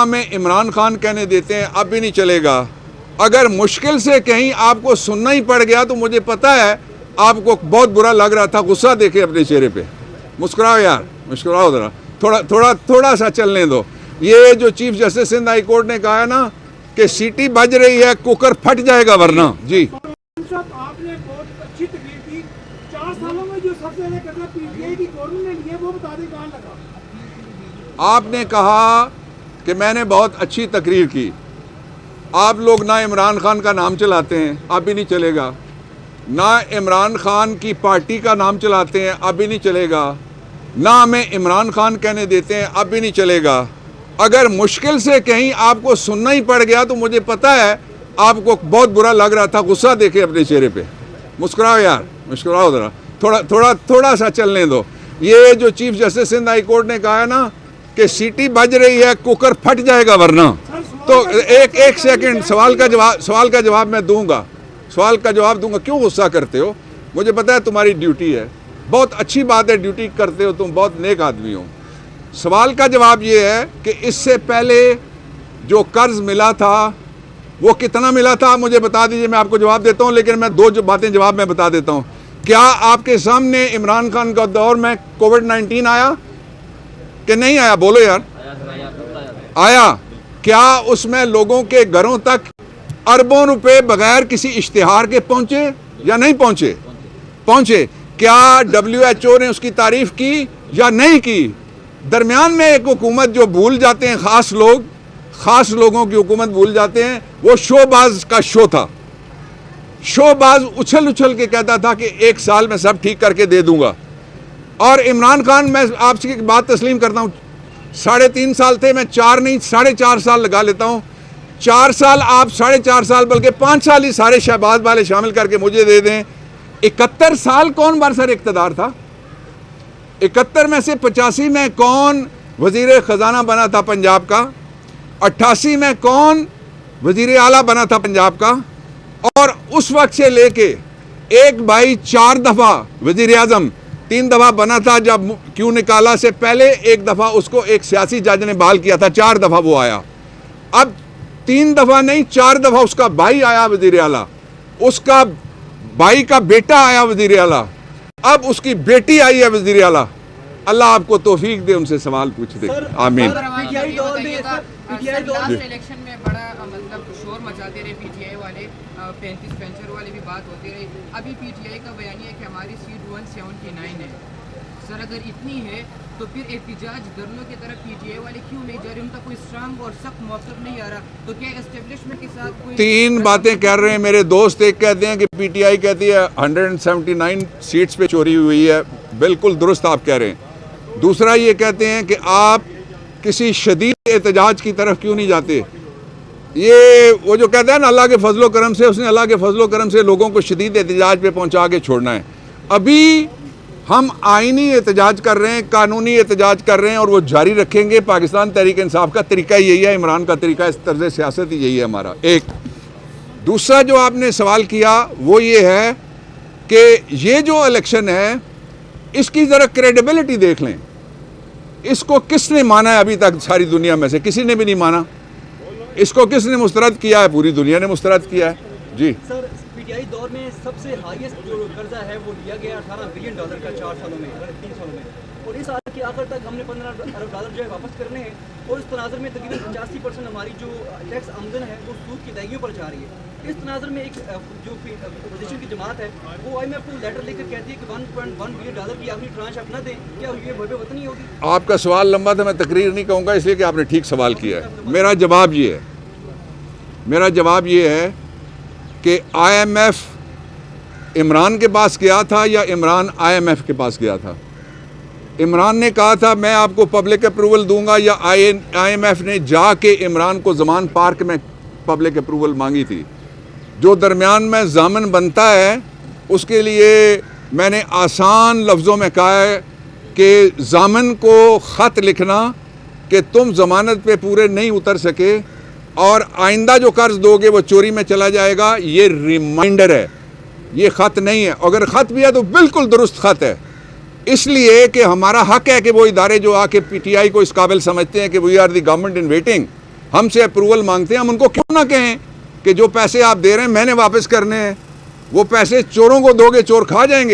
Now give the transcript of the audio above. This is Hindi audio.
हमें इमरान खान कहने देते हैं अब भी नहीं चलेगा। अगर मुश्किल से कहीं आपको सुनना ही पड़ गया तो मुझे पता है आपको बहुत बुरा लग रहा था। गुस्सा देखे अपने चेहरे पे, मुस्कुराओ यार, मुस्कुराओ जरा, थोड़ा सा चलने दो। ये जो chief justice Sindh high court ने कहा है ना कि सीटी बज रही है, कुकर फट जाएगा वरना। जी आपने बहुत अच्छी तकरीर की। 4 सालों में जो सबसे ज्यादा कर्जा पीटीआई की गवर्नमेंट ने लिया वो बता दें कहाँ लगा। आपने कहा कि मैंने बहुत अच्छी तकरीर की। आप लोग ना इमरान खान का नाम चलाते हैं, अब भी नहीं चलेगा। ना इमरान खान की पार्टी का नाम चलाते हैं, अब भी नहीं चलेगा। ना हमें इमरान खान कहने देते हैं, अब भी नहीं चलेगा। अगर मुश्किल से कहीं आपको सुनना ही पड़ गया तो मुझे पता है आपको बहुत बुरा लग रहा था। गुस्सा देखे अपने चेहरे पे, मुस्कुराओ यार, मुस्कुराओ जरा, थोड़ा सा चलने दो। ये जो chief justice Sindh high court ने कहा है ना कि सीटी बज रही है, कुकर फट जाएगा वरना। तो एक सेकंड, सवाल का जवाब मैं दूंगा, सवाल का जवाब दूंगा। क्यों गुस्सा करते हो? मुझे पता है तुम्हारी ड्यूटी है, बहुत अच्छी बात है, ड्यूटी करते हो, तुम बहुत नेक आदमी हो। सवाल का जवाब ये है कि इससे पहले जो कर्ज मिला था वो कितना मिला था, मुझे बता दीजिए, मैं आपको जवाब देता हूँ। लेकिन मैं 2 बातें जवाब में बता देता हूँ। क्या आपके सामने इमरान खान का दौर में कोविड-19 आया कि नहीं आया? बोलो यार, आया। क्या उसमें लोगों के घरों तक अरबों रुपए बगैर किसी इश्तिहार के पहुंचे या नहीं पहुंचे? पहुंचे। क्या WHO ने उसकी तारीफ की या नहीं की? दरमियान में एक हुकूमत जो भूल जाते हैं, खास लोगों की हुकूमत भूल जाते हैं, वो शोबाज का शो था। शोबाज उछल के कहता था कि 1 साल में सब ठीक करके दे दूंगा। और इमरान खान, मैं आपसे एक बात तस्लीम करता हूँ, 3.5 साल थे, मैं 4 नहीं 4.5 साल लगा लेता हूँ। 4 साल आप, 4.5 साल, बल्कि 5 साल ही सारे शहबाज वाले शामिल करके मुझे दे दें। 71 साल कौन बरसर इक़्तिदार था? 71 में से 85 में कौन वजीर ख़जाना बना था पंजाब का? 88 में कौन वजीर आला बना था पंजाब का? और उस वक्त से लेके एक भाई 4 दफ़ा वजीर आज़म, 3 दफ़ा बना था जब क्यों निकाला से पहले, 1 दफ़ा उसको एक सियासी जज ने बहाल किया था, 4 दफ़ा वो आया। अब 3 दफ़ा नहीं 4 दफ़ा उसका भाई आया वजीर आला, उसका भाई का बेटा आया वजीर आला, अब उसकी बेटी आई है वजीर आला। अल्लाह आपको तौफीक दे उनसे सवाल पूछ दे, आमीन। इलेक्शन में बड़ा मतलब शोर मचाते रहे पीटीआई वाले, 35 पेंचर वाले भी बात होती रही। अभी पीटीआई का बयान है कि हमारी सीट 179 है। सर अगर इतनी है तो फिर एहतिजाज धरनों की तरफ पीटीआई वाले क्यों नहीं जा रहे? उनका कोई स्ट्रांग और सख्त मौक़िफ़ नहीं आ रहा, तो क्या एस्टेब्लिशमेंट के साथ कोई 3 बातें कर रहे हैं मेरे दोस्त। एक कहते हैं कि पीटीआई कहती है 179 सीट्स पे चोरी हुई है, बिल्कुल दुरुस्त आप कह रहे हैं। दूसरा ये कहते हैं कि आप किसी शदीद एहतजाज की तरफ क्यों नहीं जाते? ये वो जो कहते हैं ना, अल्लाह के फजलो करम से, उसने अल्लाह के फजलो करम से लोगों को शदीद एहतजाज पे पहुंचा के छोड़ना है। अभी हम आइनी एहतजाज कर रहे हैं, कानूनी एहतजाज कर रहे हैं और वो जारी रखेंगे। पाकिस्तान तहरीक इंसाफ का तरीका यही है, इमरान का तरीका, इस तर्ज सियासत ही यही है हमारा। एक दूसरा जो आपने सवाल किया वो ये है कि ये जो इलेक्शन है इसकी ज़रा क्रेडिबिलिटी देख लें। इसको किसने माना है अभी तक? सारी दुनिया में से किसी ने भी नहीं माना। इसको किसने मुस्तरद किया है? पूरी दुनिया ने मुस्तरद किया है। जी सर, पीटीआई दौर में सबसे हाईएस्ट जो कर्जा है वो लिया गया $18 बिलियन का 4 सालों में, 3 सालों में, और इस साल के आखिर तक हमने $15 अरब जो है वापस करने हैं। और इस तनाज़र में तकरीबन 85% हमारी जो टैक्स आमदन है वो सूद की अदायगियों पर जा रही है। इस तनाज़र में एक जो अपोजिशन की जमात है वो IMF को लेटर लेकर कहती है कि $1.1 बिलियन की आखिरी ट्रांच आप न दें, क्या ये वजह वतनी होगी? आपका सवाल लंबा था, मैं तकरीर नहीं कहूँगा इसलिए कि आपने ठीक सवाल किया है। मेरा जवाब ये है कि IMF इमरान के पास गया था या इमरान IMF के पास गया था? इमरान ने कहा था मैं आपको पब्लिक अप्रूवल दूंगा, या IMF ने जाके इमरान को ज़मान पार्क में पब्लिक अप्रूवल मांगी थी? जो दरमियान में ज़ामन बनता है उसके लिए मैंने आसान लफ्ज़ों में कहा है कि ज़ामन को ख़त लिखना कि तुम ज़मानत पे पूरे नहीं उतर सके और आइंदा जो कर्ज दोगे वो चोरी में चला जाएगा, ये रिमाइंडर है, ये ख़त नहीं है। अगर ख़त भी है तो बिल्कुल दुरुस्त ख़त है, इसलिए कि हमारा हक है कि वो इदारे जो आके पीटीआई को इस काबिल समझते हैं कि we are the government in waiting, हमसे अप्रूवल मांगते हैं, हम उनको क्यों ना कहें कि जो पैसे आप दे रहे हैं मैंने वापस करने हैं। वो पैसे चोरों को दोगे, चोर खा जाएंगे।